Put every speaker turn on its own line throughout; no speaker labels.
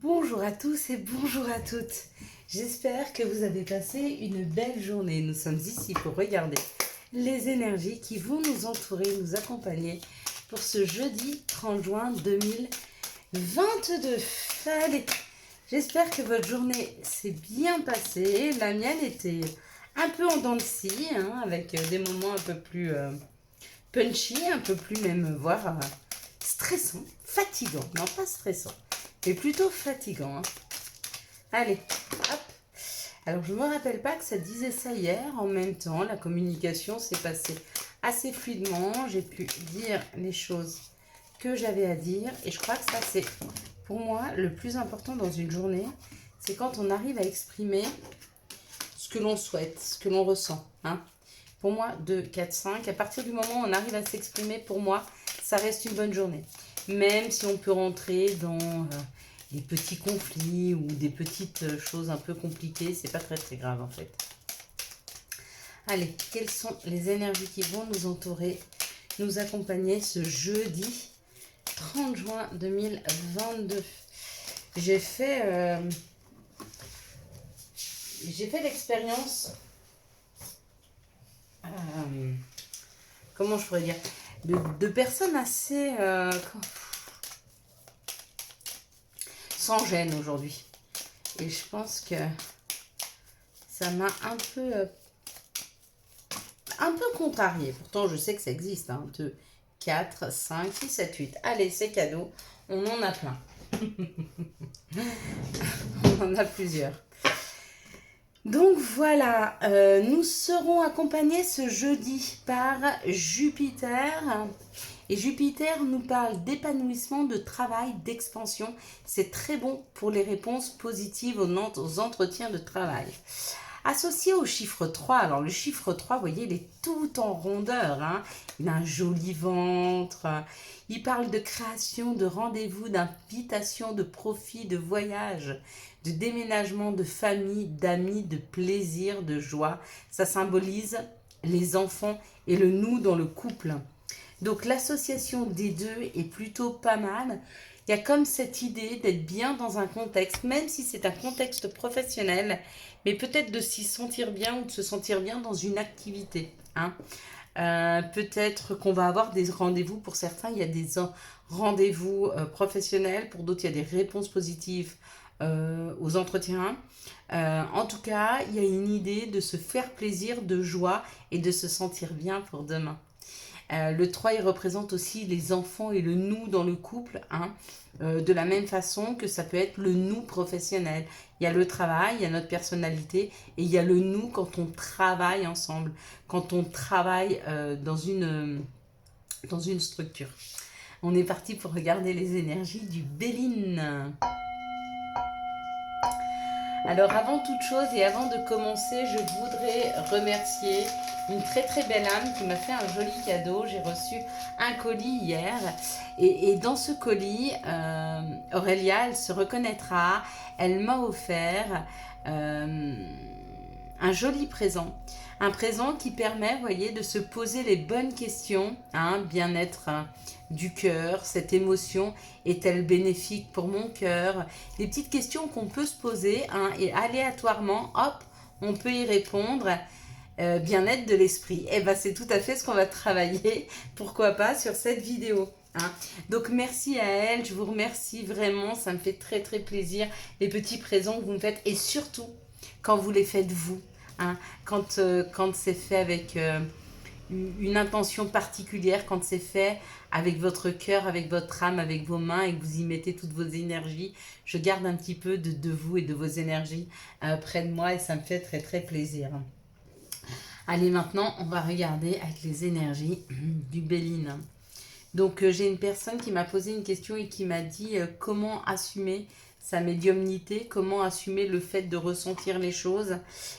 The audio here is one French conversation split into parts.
Bonjour à tous et bonjour à toutes. J'espère que vous avez passé une belle journée. Nous sommes ici pour regarder les énergies qui vont nous entourer, nous accompagner pour ce jeudi 30 juin 2022. Allez, j'espère que votre journée s'est bien passée. La mienne était un peu en dents de scie, avec des moments un peu plus punchy, un peu plus même, voire stressant, fatigant. Non, pas stressant, mais plutôt fatigant. Allez, hop. Alors, je ne me rappelle pas que ça disait ça hier. En même temps, la communication s'est passée assez fluidement. J'ai pu dire les choses que j'avais à dire. Et je crois que ça, c'est pour moi le plus important dans une journée. C'est quand on arrive à exprimer ce que l'on souhaite, ce que l'on ressent. Pour moi, 2, 4, 5. À partir du moment où on arrive à s'exprimer, pour moi, ça reste une bonne journée. Même si on peut rentrer dans des petits conflits ou des petites choses un peu compliquées, c'est pas très très grave en fait. Allez, quelles sont les énergies qui vont nous entourer, nous accompagner ce jeudi 30 juin 2022? J'ai fait l'expérience, comment je pourrais dire, de personnes assez sans gêne aujourd'hui. Et je pense que ça m'a un peu contrarié. Pourtant, je sais que ça existe. 2, 4, 5, 6, 7, 8. Allez, c'est cadeau. On en a plein. On en a plusieurs. Donc voilà, nous serons accompagnés ce jeudi par Jupiter. Et Jupiter nous parle d'épanouissement, de travail, d'expansion. C'est très bon pour les réponses positives aux entretiens de travail. Associé au chiffre 3, alors le chiffre 3, vous voyez, il est tout en rondeur. Il a un joli ventre. Il parle de création, de rendez-vous, d'invitation, de profit, de voyage, de déménagement, de famille, d'amis, de plaisir, de joie. Ça symbolise les enfants et le nous dans le couple. Donc l'association des deux est plutôt pas mal. Il y a comme cette idée d'être bien dans un contexte, même si c'est un contexte professionnel, mais peut-être de s'y sentir bien ou de se sentir bien dans une activité. Peut-être qu'on va avoir des rendez-vous. Pour certains, il y a des rendez-vous professionnels. Pour d'autres, il y a des réponses positives aux entretiens. En tout cas, il y a une idée de se faire plaisir, de joie et de se sentir bien pour demain. Le 3, il représente aussi les enfants et le nous dans le couple, de la même façon que ça peut être le nous professionnel. Il y a le travail, il y a notre personnalité et il y a le nous quand on travaille ensemble, quand on travaille dans une structure. On est parti pour regarder les énergies du Béline. Alors avant toute chose et avant de commencer, je voudrais remercier une très très belle âme qui m'a fait un joli cadeau. J'ai reçu un colis hier et dans ce colis, Aurélia, elle se reconnaîtra, elle m'a offert un joli présent. Un présent qui permet, vous voyez, de se poser les bonnes questions, bien-être du cœur, cette émotion est-elle bénéfique pour mon cœur? Des petites questions qu'on peut se poser, et aléatoirement, hop, on peut y répondre. Bien-être de l'esprit. Et ben c'est tout à fait ce qu'on va travailler, pourquoi pas, sur cette vidéo. Donc merci à elle, je vous remercie vraiment, ça me fait très très plaisir les petits présents que vous me faites et surtout quand vous les faites vous, quand c'est fait avec une intention particulière, quand c'est fait avec votre cœur, avec votre âme, avec vos mains et que vous y mettez toutes vos énergies. Je garde un petit peu de vous et de vos énergies près de moi et ça me fait très très plaisir. Allez, maintenant, on va regarder avec les énergies du Béline. Donc, j'ai une personne qui m'a posé une question et qui m'a dit comment assumer sa médiumnité, comment assumer le fait de ressentir les choses.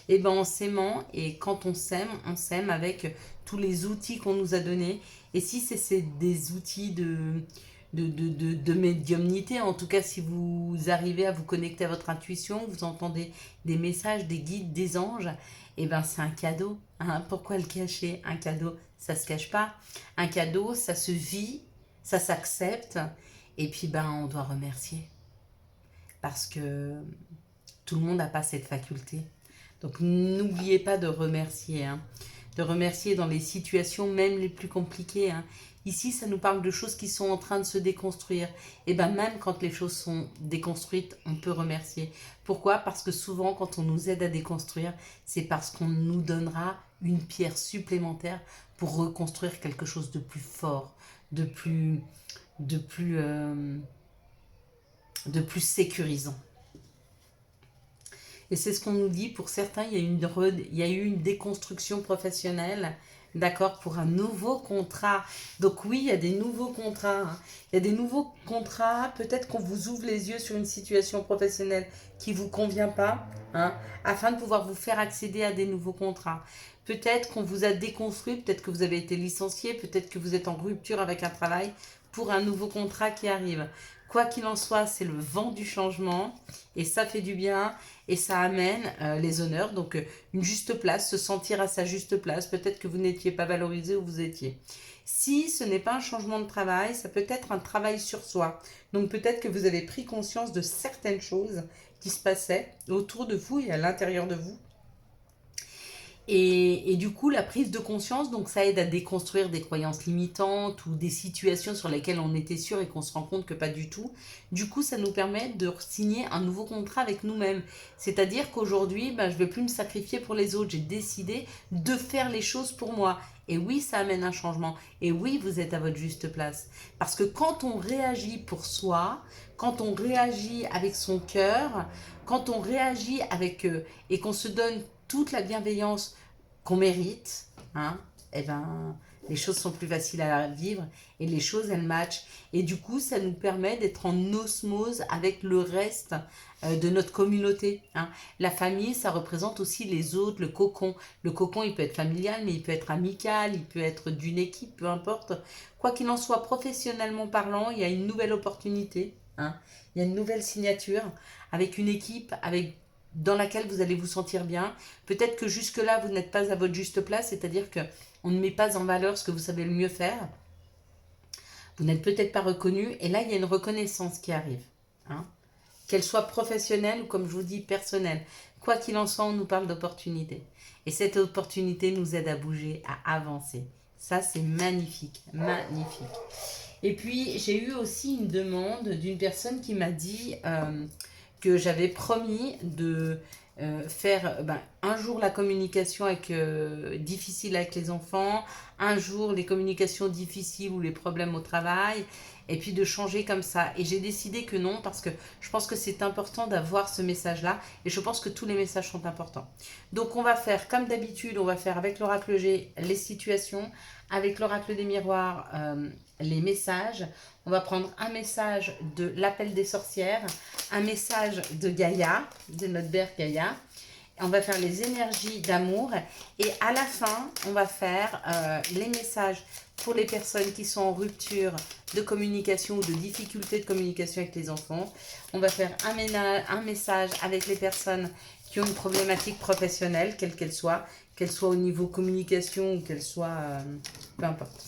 Et ben en s'aimant, et quand on s'aime avec tous les outils qu'on nous a donnés. Et si c'est des outils de médiumnité, en tout cas si vous arrivez à vous connecter à votre intuition, vous entendez des messages, des guides, des anges, et ben c'est un cadeau. Pourquoi le cacher? Un cadeau, ça se cache pas. Un cadeau, ça se vit, ça s'accepte, et puis on doit remercier. parce que tout le monde n'a pas cette faculté. Donc n'oubliez pas de remercier, hein. De remercier dans les situations même les plus compliquées, hein. Ici, ça nous parle de choses qui sont en train de se déconstruire. Et bien même quand les choses sont déconstruites, on peut remercier. Pourquoi? Parce que souvent, quand on nous aide à déconstruire, c'est parce qu'on nous donnera une pierre supplémentaire pour reconstruire quelque chose de plus fort, de plus sécurisant. Et c'est ce qu'on nous dit, pour certains, il y a eu une déconstruction professionnelle, d'accord, pour un nouveau contrat. Donc oui, il y a des nouveaux contrats, hein. Il y a des nouveaux contrats, peut-être qu'on vous ouvre les yeux sur une situation professionnelle qui ne vous convient pas, hein, afin de pouvoir vous faire accéder à des nouveaux contrats. Peut-être qu'on vous a déconstruit, peut-être que vous avez été licencié, peut-être que vous êtes en rupture avec un travail pour un nouveau contrat qui arrive. Quoi qu'il en soit, c'est le vent du changement et ça fait du bien et ça amène les honneurs. Donc une juste place, se sentir à sa juste place. Peut-être que vous n'étiez pas valorisé où vous étiez. Si ce n'est pas un changement de travail, ça peut être un travail sur soi. Donc peut-être que vous avez pris conscience de certaines choses qui se passaient autour de vous et à l'intérieur de vous. Et du coup, la prise de conscience, donc ça aide à déconstruire des croyances limitantes ou des situations sur lesquelles on était sûr et qu'on se rend compte que pas du tout. Du coup, ça nous permet de signer un nouveau contrat avec nous-mêmes. C'est-à-dire qu'aujourd'hui, je ne vais plus me sacrifier pour les autres. J'ai décidé de faire les choses pour moi. Et oui, ça amène un changement. Et oui, vous êtes à votre juste place. Parce que quand on réagit pour soi, quand on réagit avec son cœur, quand on réagit avec et qu'on se donne toute la bienveillance qu'on mérite, hein, eh ben, les choses sont plus faciles à vivre et les choses, elles matchent. Et du coup, ça nous permet d'être en osmose avec le reste de notre communauté, hein. La famille, ça représente aussi les autres, le cocon. Le cocon, il peut être familial, mais il peut être amical, il peut être d'une équipe, peu importe. Quoi qu'il en soit, professionnellement parlant, il y a une nouvelle opportunité, hein. Il y a une nouvelle signature avec une équipe, dans laquelle vous allez vous sentir bien. Peut-être que jusque-là, vous n'êtes pas à votre juste place, c'est-à-dire qu'on ne met pas en valeur ce que vous savez le mieux faire. Vous n'êtes peut-être pas reconnu, et là, il y a une reconnaissance qui arrive, hein. Qu'elle soit professionnelle ou, comme je vous dis, personnelle. Quoi qu'il en soit, on nous parle d'opportunité. Et cette opportunité nous aide à bouger, à avancer. Ça, c'est magnifique, magnifique. Et puis, j'ai eu aussi une demande d'une personne qui m'a dit que j'avais promis de faire un jour la communication difficile avec les enfants, un jour les communications difficiles ou les problèmes au travail, et puis de changer comme ça. Et j'ai décidé que non, parce que je pense que c'est important d'avoir ce message-là, et je pense que tous les messages sont importants. Donc on va faire comme d'habitude, on va faire avec l'oracle G les situations, avec l'oracle des miroirs les messages. On va prendre un message de l'appel des sorcières, un message de Gaïa, de notre mère Gaïa. On va faire les énergies d'amour et à la fin, on va faire les messages pour les personnes qui sont en rupture de communication ou de difficulté de communication avec les enfants. On va faire un message avec les personnes qui ont une problématique professionnelle, quelle qu'elle soit au niveau communication ou qu'elle soit, peu importe.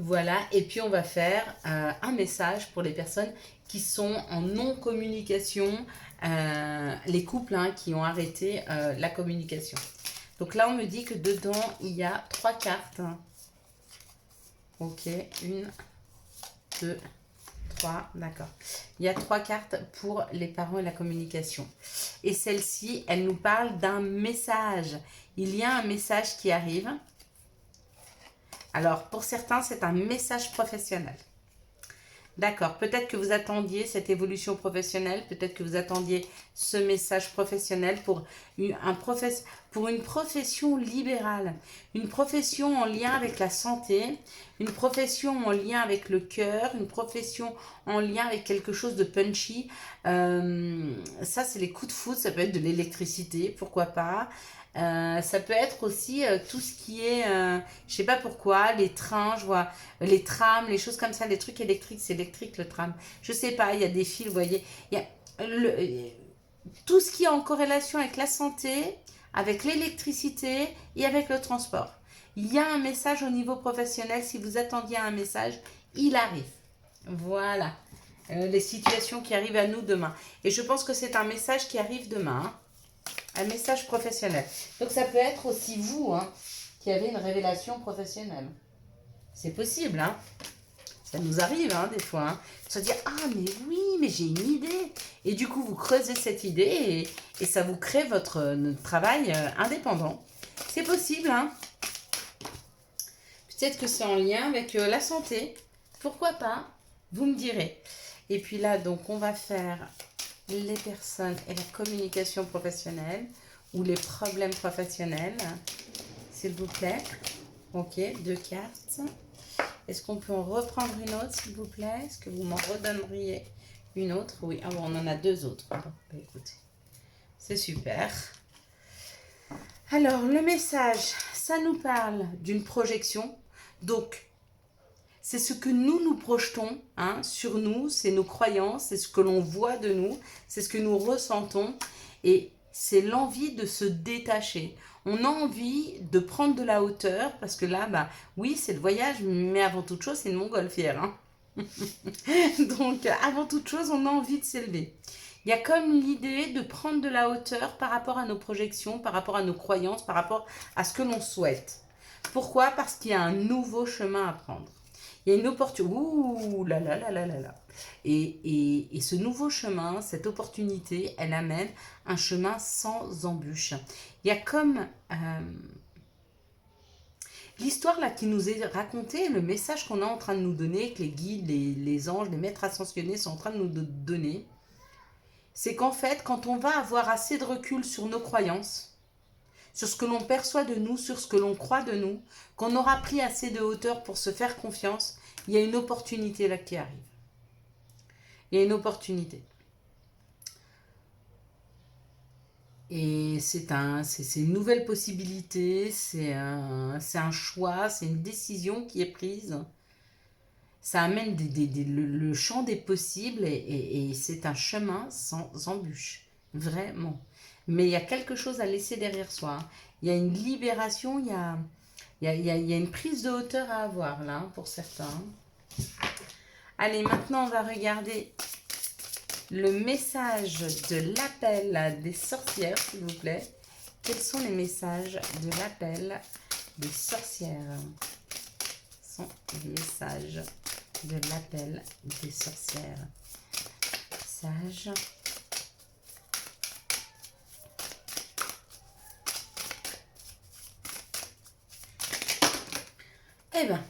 Voilà, et puis on va faire un message pour les personnes qui sont en non-communication, les couples qui ont arrêté la communication. Donc là, on me dit que dedans, il y a 3 cartes. Ok, 1, 2, 3, d'accord. Il y a 3 cartes pour les parents et la communication. Et celle-ci, elle nous parle d'un message. Il y a un message qui arrive. Alors, pour certains, c'est un message professionnel. D'accord, peut-être que vous attendiez cette évolution professionnelle, peut-être que vous attendiez ce message professionnel pour une profession libérale, une profession en lien avec la santé, une profession en lien avec le cœur, une profession en lien avec quelque chose de punchy. Ça, c'est les coups de foudre, ça peut être de l'électricité, pourquoi pas. Ça peut être aussi tout ce qui est, je sais pas pourquoi, les trains, je vois, les trams, les choses comme ça, les trucs électriques, c'est électrique le tram. Je sais pas, il y a des fils, vous voyez, il y a tout ce qui est en corrélation avec la santé, avec l'électricité et avec le transport. Il y a un message au niveau professionnel, si vous attendiez un message, il arrive. Voilà. les situations qui arrivent à nous demain. Et je pense que c'est un message qui arrive demain, hein. Un message professionnel. Donc ça peut être aussi vous, hein, qui avez une révélation professionnelle. C'est possible, hein. Ça nous arrive, hein, des fois. Hein. Se dire, ah, mais oui, mais j'ai une idée. Et du coup, vous creusez cette idée et ça vous crée votre travail indépendant. C'est possible, hein. Peut-être que c'est en lien avec la santé. Pourquoi pas? Vous me direz. Et puis là, donc, on va faire les personnes et la communication professionnelle ou les problèmes professionnels, s'il vous plaît. Ok, 2 cartes. Est-ce qu'on peut en reprendre une autre, s'il vous plaît? Est-ce que vous m'en redonneriez une autre? Oui, ah bon, on en a 2 autres. Bon, bah, écoutez, c'est super. Alors, le message, ça nous parle d'une projection. Donc, c'est ce que nous projetons, hein, sur nous, c'est nos croyances, c'est ce que l'on voit de nous, c'est ce que nous ressentons et c'est l'envie de se détacher. On a envie de prendre de la hauteur parce que là, bah, oui, c'est le voyage, mais avant toute chose, c'est une montgolfière. Hein. Donc, avant toute chose, on a envie de s'élever. Il y a comme l'idée de prendre de la hauteur par rapport à nos projections, par rapport à nos croyances, par rapport à ce que l'on souhaite. Pourquoi? Parce qu'il y a un nouveau chemin à prendre. Il y a une opportunité. Ouh là là là là là là. Et ce nouveau chemin, cette opportunité, elle amène un chemin sans embûche. Il y a comme l'histoire là qui nous est racontée, le message qu'on est en train de nous donner, que les guides, les anges, les maîtres ascensionnés sont en train de nous donner, c'est qu'en fait, quand on va avoir assez de recul sur nos croyances, sur ce que l'on perçoit de nous, sur ce que l'on croit de nous, qu'on aura pris assez de hauteur pour se faire confiance, il y a une opportunité là qui arrive. Il y a une opportunité. Et c'est une nouvelle possibilité, c'est un choix, c'est une décision qui est prise. Ça amène le champ des possibles et c'est un chemin sans embûche, vraiment. Mais il y a quelque chose à laisser derrière soi. Hein. Il y a une libération, il y a une prise de hauteur à avoir là, hein, pour certains. Allez, maintenant on va regarder le message de l'appel des sorcières, s'il vous plaît. Quels sont les messages de l'appel des sorcières? Ce sont les messages de l'appel des sorcières. Message. Eh ben,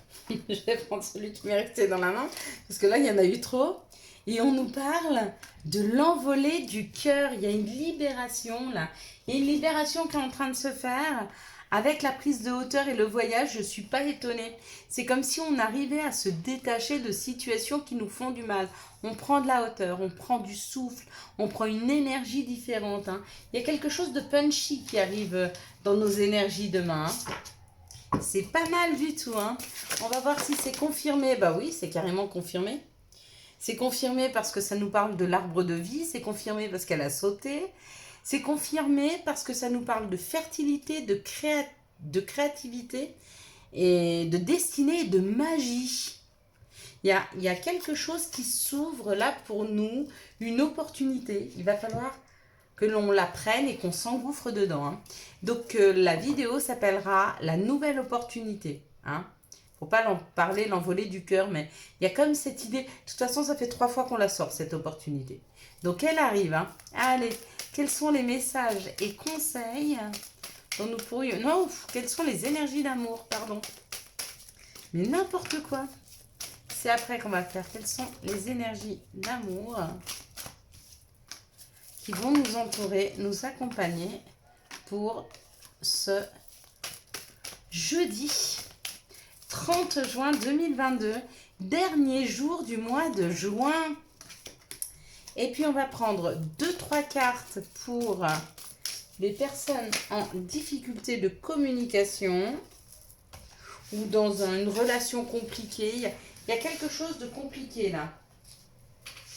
je vais prendre celui qui m'est resté dans la main, parce que là, il y en a eu trop. Et on nous parle de l'envolée du cœur. Il y a une libération, là. Il y a une libération qui est en train de se faire. Avec la prise de hauteur et le voyage, je ne suis pas étonnée. C'est comme si on arrivait à se détacher de situations qui nous font du mal. On prend de la hauteur, on prend du souffle, on prend une énergie différente. Hein. Il y a quelque chose de punchy qui arrive dans nos énergies demain. Hein. C'est pas mal du tout. Hein. On va voir si c'est confirmé. Bah oui, c'est carrément confirmé. C'est confirmé parce que ça nous parle de l'arbre de vie. C'est confirmé parce qu'elle a sauté. C'est confirmé parce que ça nous parle de fertilité, de créativité et de destinée et de magie. Il y a quelque chose qui s'ouvre là pour nous, une opportunité. Il va falloir que l'on la prenne et qu'on s'engouffre dedans. Hein. Donc la vidéo s'appellera « La nouvelle opportunité hein. ». Faut pas en parler, l'envoler du cœur, mais il y a comme cette idée. De toute façon, ça fait 3 fois qu'on la sort, cette opportunité. Donc elle arrive. Hein. Allez. Quels sont les messages et conseils dont nous pourrions... Non, quelles sont les énergies d'amour, pardon. Mais n'importe quoi. C'est après qu'on va faire. Quelles sont les énergies d'amour qui vont nous entourer, nous accompagner pour ce jeudi 30 juin 2022, dernier jour du mois de juin. Et puis, on va prendre 2-3 cartes pour les personnes en difficulté de communication ou dans une relation compliquée. Il y a quelque chose de compliqué là.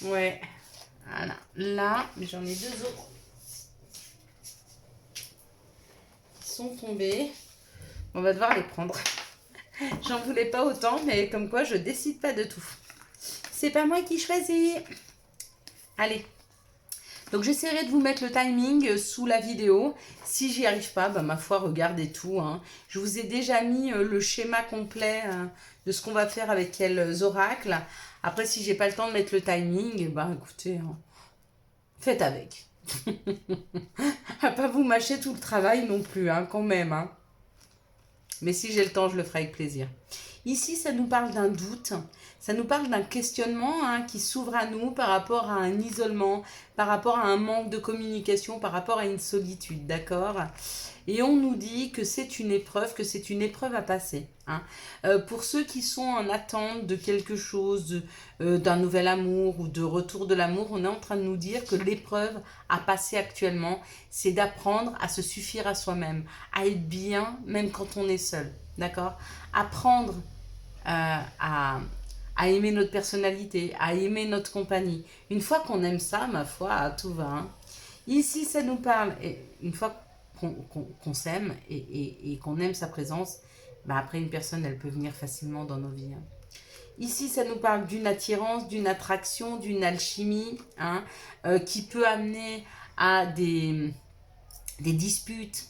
Ouais. Voilà. Là, j'en ai 2 autres qui sont tombés. On va devoir les prendre. J'en voulais pas autant, mais comme quoi, je décide pas de tout. C'est pas moi qui choisis. Allez. Donc j'essaierai de vous mettre le timing sous la vidéo. Si j'y arrive pas, bah, ma foi, regardez tout. Hein. Je vous ai déjà mis le schéma complet de ce qu'on va faire avec quels oracles. Après, si j'ai pas le temps de mettre le timing, bah écoutez, hein, faites avec. À pas vous mâcher tout le travail non plus, hein, quand même. Hein. Mais si j'ai le temps, je le ferai avec plaisir. Ici, ça nous parle d'un doute, ça nous parle d'un questionnement hein, qui s'ouvre à nous par rapport à un isolement, par rapport à un manque de communication, par rapport à une solitude, d'accord? Et on nous dit que c'est une épreuve, à passer. Hein. Pour ceux qui sont en attente de quelque chose, d'un nouvel amour ou de retour de l'amour, on est en train de nous dire que l'épreuve à passer actuellement, c'est d'apprendre à se suffire à soi-même, à être bien même quand on est seul. D'accord? Apprendre à aimer notre personnalité, à aimer notre compagnie. Une fois qu'on aime ça, ma foi, tout va. Hein. Ici, ça nous parle, et une fois qu'on s'aime et qu'on aime sa présence, bah après une personne, elle peut venir facilement dans nos vies. Hein. Ici, ça nous parle d'une attirance, d'une attraction, d'une alchimie, hein, qui peut amener à des disputes,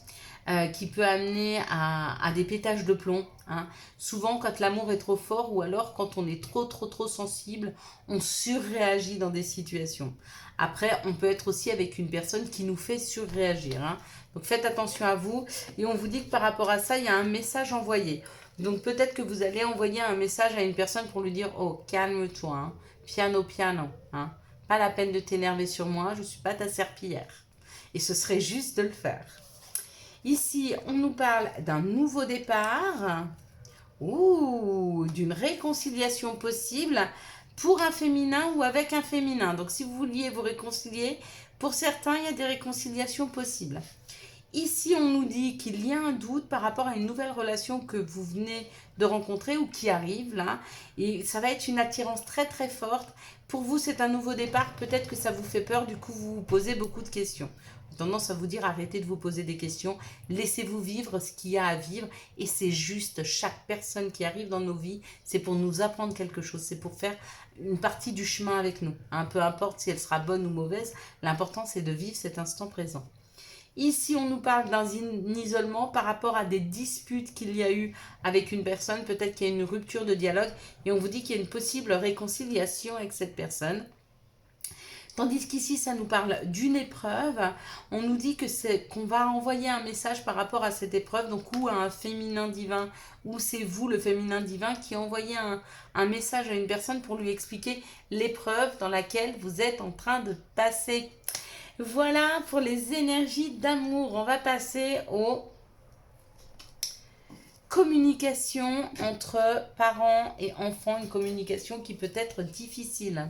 qui peut amener à des pétages de plomb. Hein. Souvent, quand l'amour est trop fort ou alors quand on est trop sensible, on surréagit dans des situations. Après, on peut être aussi avec une personne qui nous fait surréagir. Hein. Donc, faites attention à vous. Et on vous dit que par rapport à ça, il y a un message envoyé. Donc, peut-être que vous allez envoyer un message à une personne pour lui dire « Oh, calme-toi, hein. Piano, piano. Hein. Pas la peine de t'énerver sur moi, je ne suis pas ta serpillière. » Et ce serait juste de le faire. Ici, on nous parle d'un nouveau départ, ou d'une réconciliation possible pour un féminin ou avec un féminin. Donc, si vous vouliez vous réconcilier, pour certains, il y a des réconciliations possibles. Ici, on nous dit qu'il y a un doute par rapport à une nouvelle relation que vous venez de rencontrer ou qui arrive là. Et ça va être une attirance très forte. Pour vous, c'est un nouveau départ. Peut-être que ça vous fait peur. Du coup, vous vous posez beaucoup de questions. J'ai tendance à vous dire arrêtez de vous poser des questions. Laissez-vous vivre ce qu'il y a à vivre. Et c'est juste, chaque personne qui arrive dans nos vies, c'est pour nous apprendre quelque chose. C'est pour faire une partie du chemin avec nous. Hein, peu importe si elle sera bonne ou mauvaise. L'important, c'est de vivre cet instant présent. Ici, on nous parle d'un isolement par rapport à des disputes qu'il y a eu avec une personne. Peut-être qu'il y a une rupture de dialogue et on vous dit qu'il y a une possible réconciliation avec cette personne. Tandis qu'ici, ça nous parle d'une épreuve. On nous dit que qu'on va envoyer un message par rapport à cette épreuve, donc ou à un féminin divin, ou c'est vous, le féminin divin, qui envoyez un message à une personne pour lui expliquer l'épreuve dans laquelle vous êtes en train de passer. Voilà pour les énergies d'amour. On va passer aux communications entre parents et enfants. Une communication qui peut être difficile.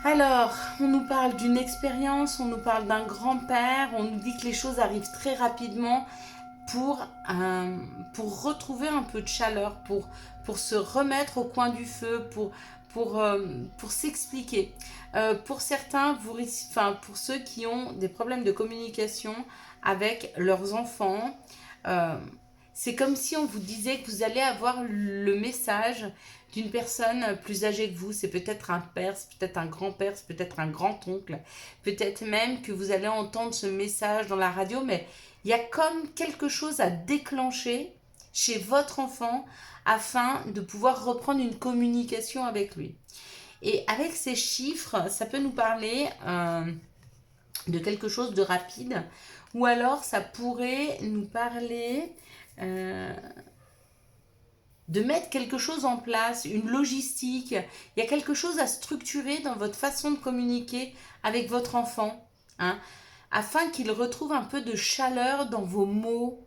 Alors, on nous parle d'une expérience, on nous parle d'un grand-père, on nous dit que les choses arrivent très rapidement pour retrouver un peu de chaleur, pour se remettre au coin du feu, pour s'expliquer. Pour certains, pour ceux qui ont des problèmes de communication avec leurs enfants, c'est comme si on vous disait que vous allez avoir le message d'une personne plus âgée que vous. C'est peut-être un père, c'est peut-être un grand-père, c'est peut-être un grand-oncle. Peut-être même que vous allez entendre ce message dans la radio, mais il y a comme quelque chose à déclencher chez votre enfant afin de pouvoir reprendre une communication avec lui. Et avec ces chiffres, ça peut nous parler de quelque chose de rapide, ou alors ça pourrait nous parler de mettre quelque chose en place, une logistique. Il y a quelque chose à structurer dans votre façon de communiquer avec votre enfant, hein, afin qu'il retrouve un peu de chaleur dans vos mots.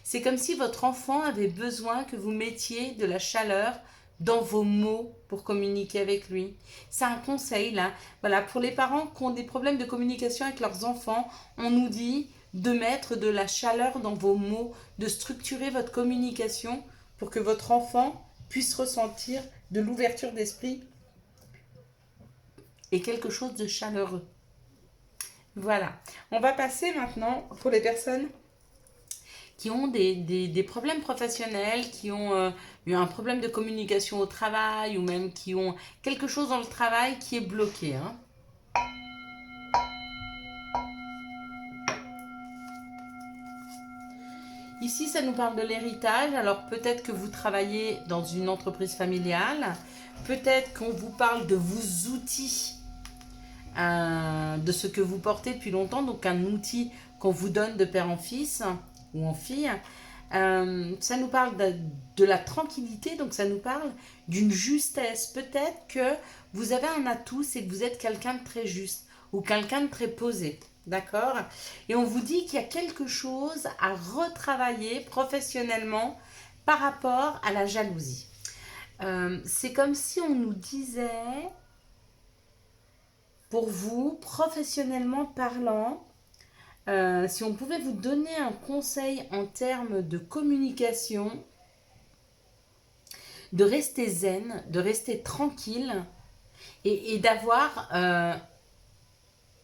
C'est comme si votre enfant avait besoin que vous mettiez de la chaleur dans vos mots pour communiquer avec lui. C'est un conseil là. Voilà, pour les parents qui ont des problèmes de communication avec leurs enfants, on nous dit de mettre de la chaleur dans vos mots, de structurer votre communication pour que votre enfant puisse ressentir de l'ouverture d'esprit et quelque chose de chaleureux. Voilà. On va passer maintenant pour les personnes qui ont des problèmes professionnels, qui ont eu un problème de communication au travail ou même qui ont quelque chose dans le travail qui est bloqué, hein. Ici, ça nous parle de l'héritage. Alors peut-être que vous travaillez dans une entreprise familiale. Peut-être qu'on vous parle de vos outils, de ce que vous portez depuis longtemps. Donc un outil qu'on vous donne de père en fils ou en fille. Ça nous parle de la tranquillité. Donc ça nous parle d'une justesse. Peut-être que vous avez un atout, c'est que vous êtes quelqu'un de très juste ou quelqu'un de très posé. D'accord? Et on vous dit qu'il y a quelque chose à retravailler professionnellement par rapport à la jalousie. C'est comme si on nous disait, pour vous, professionnellement parlant, si on pouvait vous donner un conseil en termes de communication, de rester zen, de rester tranquille et d'avoir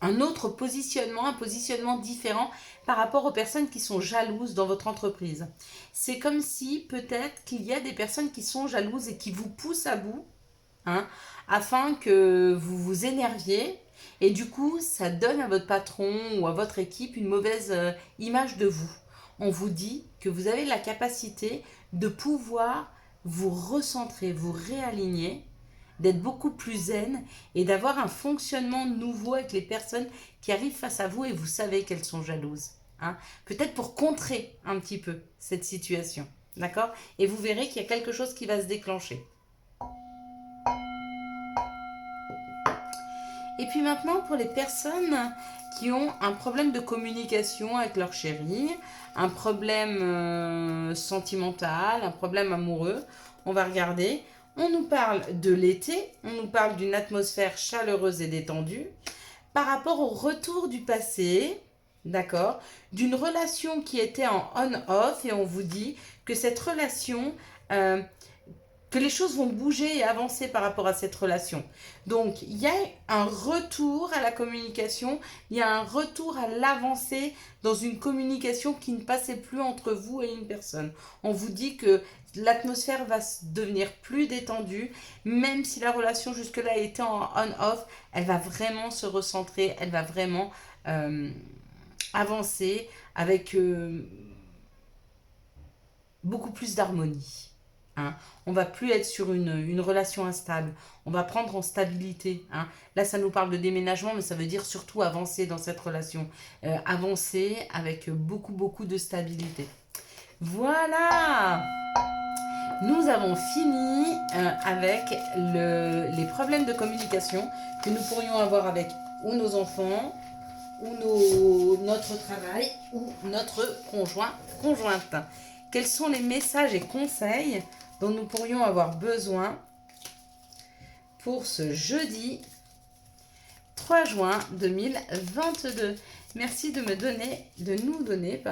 un autre positionnement, un positionnement différent par rapport aux personnes qui sont jalouses dans votre entreprise. C'est comme si peut-être qu'il y a des personnes qui sont jalouses et qui vous poussent à bout, hein, afin que vous vous énerviez. Et du coup, ça donne à votre patron ou à votre équipe une mauvaise image de vous. On vous dit que vous avez la capacité de pouvoir vous recentrer, vous réaligner, d'être beaucoup plus zen et d'avoir un fonctionnement nouveau avec les personnes qui arrivent face à vous et vous savez qu'elles sont jalouses, hein. Peut-être pour contrer un petit peu cette situation, d'accord? Et vous verrez qu'il y a quelque chose qui va se déclencher. Et puis maintenant, pour les personnes qui ont un problème de communication avec leur chéri, un problème sentimental, un problème amoureux, on va regarder. On nous parle de l'été, on nous parle d'une atmosphère chaleureuse et détendue par rapport au retour du passé, d'accord, d'une relation qui était en on-off et on vous dit que cette relation, que les choses vont bouger et avancer par rapport à cette relation. Donc, il y a un retour à la communication, il y a un retour à l'avancée dans une communication qui ne passait plus entre vous et une personne. On vous dit que l'atmosphère va devenir plus détendue, même si la relation jusque-là était en on-off, elle va vraiment se recentrer, elle va vraiment avancer avec beaucoup plus d'harmonie. Hein. On va plus être sur une relation instable, on va prendre en stabilité. Hein. Là, ça nous parle de déménagement, mais ça veut dire surtout avancer dans cette relation. Avancer avec beaucoup de stabilité. Voilà! Nous avons fini avec les problèmes de communication que nous pourrions avoir avec ou nos enfants, ou notre travail, ou notre conjointe. Quels sont les messages et conseils dont nous pourrions avoir besoin pour ce jeudi 3 juin 2022. Merci de nous donner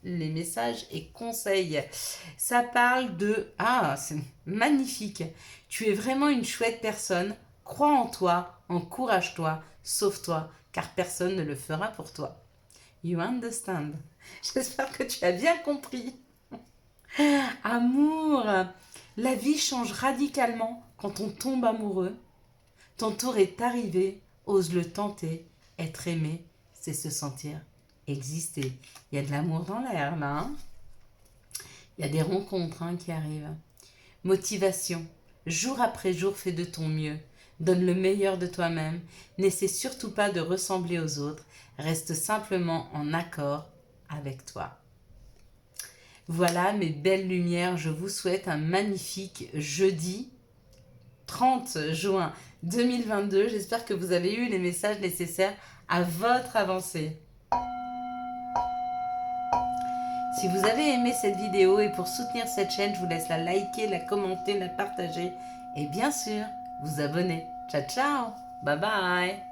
les messages et conseils. Ça parle de... Ah, c'est magnifique. Tu es vraiment une chouette personne. Crois en toi, encourage-toi, sauve-toi, car personne ne le fera pour toi. You understand? J'espère que tu as bien compris. Amour, la vie change radicalement quand on tombe amoureux. Ton tour est arrivé, ose le tenter. Être aimé, c'est se sentir exister. Il y a de l'amour dans l'air là. Hein. Il y a des rencontres qui arrivent. Motivation, jour après jour, fais de ton mieux. Donne le meilleur de toi-même. N'essaie surtout pas de ressembler aux autres. Reste simplement en accord avec toi. Voilà mes belles lumières, je vous souhaite un magnifique jeudi 30 juin 2022. J'espère que vous avez eu les messages nécessaires à votre avancée. Si vous avez aimé cette vidéo et pour soutenir cette chaîne, je vous laisse la liker, la commenter, la partager et bien sûr vous abonner. Ciao ciao, bye bye.